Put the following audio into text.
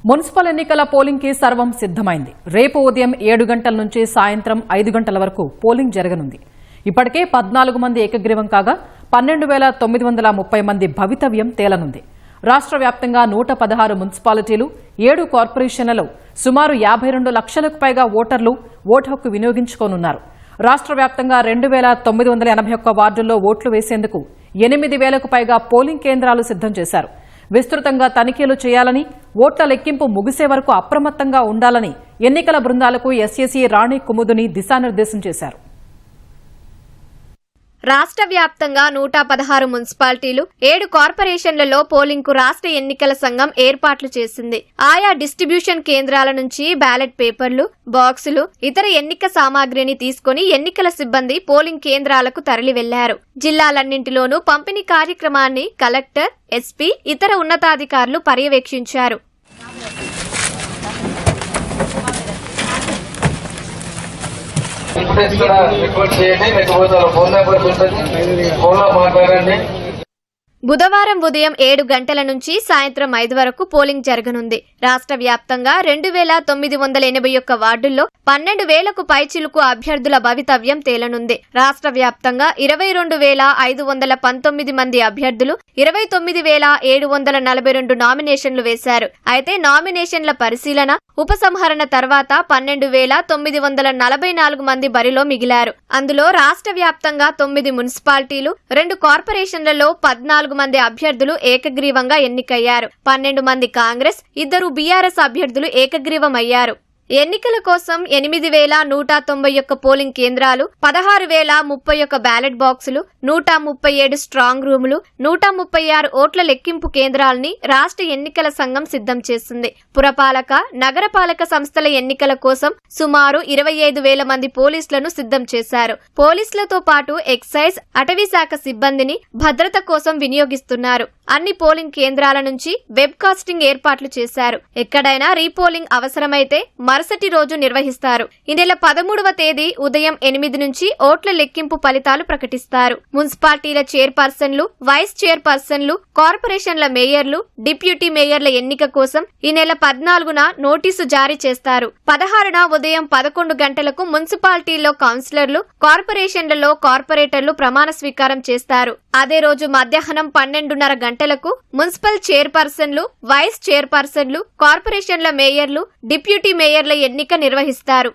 Municipal ఎన్నికల polling కి సర్వం సిద్దమైంది. రేపు ఉదయం 7 గంటల నుంచి సాయంత్రం 5 గంటల వరకు పోలింగ్ జరగనుంది. ఇప్పటికే 14 మంది ఏకగ్రీవం కాగా 12,930 మంది భవితవ్యం తేలనుంది. రాష్ట్ర వ్యాప్తంగా 116 మున్సిపాలిటీలు, 7 కార్పొరేషన్లలో సుమారు 52 లక్షలకు పైగా ఓటర్లు ఓటు హక్కు వినియోగించుకోనున్నారు. రాష్ట్ర వ్యాప్తంగా 2,981 వార్డుల్లో ఓట్లు వేసేందుకు 8,000కు పైగా పోలింగ్ కేంద్రాలు సిద్దం చేశారు. విస్తృతంగా తనిఖీలు చేయాలని, ఓట్ల లెక్కింపు ముగిసే వరకు అప్రమత్తంగా ఉండాలని ఎన్నికల బృందాలకు ఎస్ఏసీ రాణి కుముదుని దిశానిర్దేశం చేశారు. రాష్ట్ర వ్యాప్తంగా 116 మున్సిపాలిటీలు, 7 కార్పొరేషన్లలో పోలింగ్ కు రాష్ట్ర ఎన్నికల సంఘం ఏర్పాట్లు చేసింది. ఆయా డిస్ట్రిబ్యూషన్ కేంద్రాల నుంచి బ్యాలెట్ పేపర్లు, బాక్సులు, ఇతర ఎన్నిక సామాగ్రిని తీసుకుని ఎన్నికల సిబ్బంది పోలింగ్ కేంద్రాలకు తరలి వెళ్లారు. జిల్లాలన్నింటిలోనూ పంపిణీ కార్యక్రమాన్ని కలెక్టర్, ఎస్పీ, ఇతర ఉన్నతాధికారులు పర్యవేక్షించారు. రిపోర్ట్ చేయండి, లేకపోతే ఫోన్ నెంబర్ ఉంటుంది, ఫోన్లో మాట్లాడండి. బుధవారం ఉదయం 7 గంటల నుంచి సాయంత్రం 5 వరకు పోలింగ్ జరగనుంది. రాష్ట్ర వ్యాప్తంగా 2,981 వార్డుల్లో 12,000కు పైచిలుకు అభ్యర్థుల భవితవ్యం తేలనుంది. రాష్ట్ర వ్యాప్తంగా 22,519 మంది అభ్యర్థులు 29,742 నామినేషన్లు వేశారు. అయితే నామినేషన్ల పరిశీలన, ఉపసంహరణ తర్వాత 12,944 మంది బరిలో మిగిలారు. అందులో రాష్ట్ర వ్యాప్తంగా 9 మున్సిపాలిటీలు, 2 కార్పొరేషన్లలో 14 మంది అభ్యర్థులు ఏకగ్రీవంగా ఎన్నికయ్యారు. 12 మంది కాంగ్రెస్, 2 బీఆర్ఎస్ అభ్యర్థులు ఏకగ్రీవమయ్యారు. ఎన్నికల కోసం 8,191 పోలింగ్ కేంద్రాలు, 16,031 బ్యాలెట్ బాక్సులు, 137 స్ట్రాంగ్ రూములు, 136 ఓట్ల లెక్కింపు కేంద్రాలని రాష్ట్ర ఎన్నికల సంఘం సిద్దం చేసింది. పురపాలక, నగరపాలక సంస్థల ఎన్నికల కోసం సుమారు 25,000 మంది పోలీసులను సిద్దం చేశారు. పోలీసులతో పాటు ఎక్సైజ్, అటవీ శాఖ సిబ్బందిని భద్రత కోసం వినియోగిస్తున్నారు. అన్ని పోలింగ్ కేంద్రాల నుంచి వెబ్ కాస్టింగ్ ఏర్పాట్లు చేశారు. ఎక్కడైనా రీపోలింగ్ అవసరమైతే మరుసటి రోజు నిర్వహిస్తారు. ఈ నెల 13వ తేదీ ఉదయం 8 నుంచి ఓట్ల లెక్కింపు ఫలితాలు ప్రకటిస్తారు. మున్సిపాలిటీల చైర్పర్సన్లు, వైస్ చైర్పర్సన్లు, కార్పొరేషన్ల మేయర్లు, డిప్యూటీ మేయర్ల ఎన్నిక కోసం ఈ నెల 14న నోటీసు జారీ చేస్తారు. 16న ఉదయం 11 గంటలకు మున్సిపాలిటీల్లో కౌన్సిలర్లు, కార్పొరేషన్లలో కార్పొరేటర్లు ప్రమాణ స్వీకారం చేస్తారు. అదే రోజు మధ్యాహ్నం 12:30 గంటలకు మున్సిపల్ చైర్పర్సన్లు, వైస్ చైర్పర్సన్లు, కార్పొరేషన్ల మేయర్లు, డిప్యూటీ మేయర్ల ఎన్నిక నిర్వహిస్తారు.